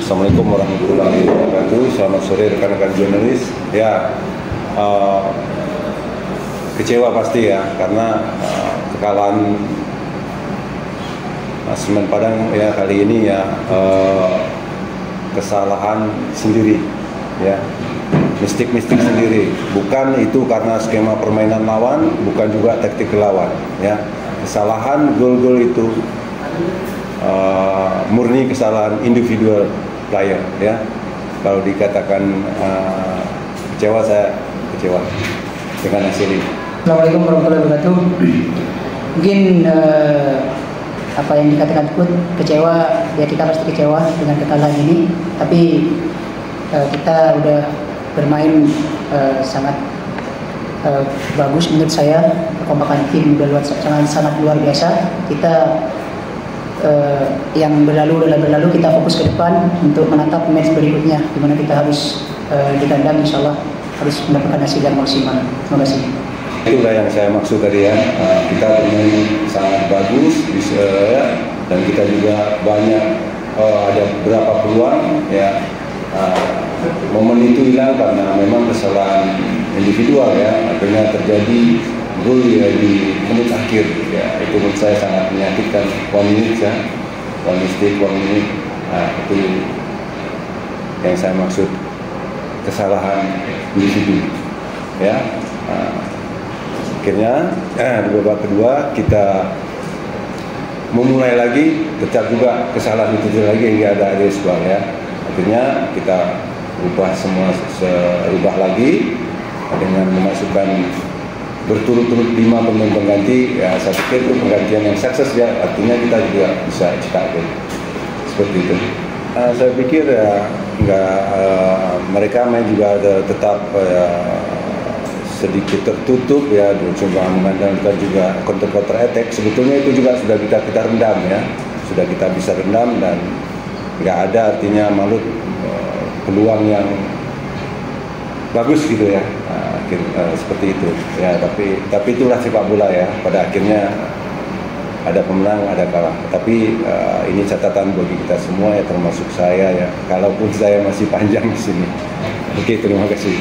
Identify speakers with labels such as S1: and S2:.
S1: Assalamualaikum warahmatullahi wabarakatuh. Selamat sore rekan-rekan jurnalis. Ya, kecewa pasti ya, karena kekalahan Semen Padang ya kali ini ya kesalahan sendiri ya, mistik sendiri. Bukan itu karena skema permainan lawan, bukan juga taktik lawan ya. Kesalahan gol-gol itu murni kesalahan individual player ya. Kalau dikatakan kecewa, saya kecewa dengan hasil ini.
S2: Assalamualaikum warahmatullahi wabarakatuh. Mungkin apa yang dikatakan Kut, kecewa ya, kita pasti kecewa dengan kekalahan ini. Tapi kita udah bermain sangat bagus menurut saya. Kekompakan tim udah sangat luar biasa. Kita yang berlalu kita fokus ke depan untuk menatap match berikutnya, di mana kita harus di kandang insyaallah harus mendapatkan hasil yang maksimal. Terima kasih.
S1: Itulah yang saya maksud tadi ya, kita bermain sangat bagus ya, dan kita juga banyak ada beberapa peluang ya. Momen itu hilang karena memang kesalahan individual ya, akhirnya terjadi gol ya di menit akhir ya. Itu menurut saya sangat menyakitkan. 1 minute ya, 1 mistake, 1 minute. Itu yang saya maksud, kesalahan individu ya. Akhirnya di babak kedua kita memulai lagi, tetap juga kesalahan itu lagi hingga ada result ya. Akhirnya kita ubah lagi dengan memasukkan berturut-turut 5 pemain pengganti ya. Saya pikir itu penggantian yang sukses ya, artinya kita juga bisa cetak gol seperti itu. Saya pikir ya mereka main juga tetap sedikit tertutup ya, coba mengandalkan juga counter attack. Sebetulnya itu juga sudah kita rendam ya, sudah kita bisa rendam, dan nggak ada artinya Malut peluang yang bagus gitu ya. Seperti itu ya, tapi itulah sepak bola ya, pada akhirnya ada pemenang ada kalah. Tapi ini catatan bagi kita semua ya, termasuk saya ya, kalaupun saya masih panjang di sini. Oke, terima kasih.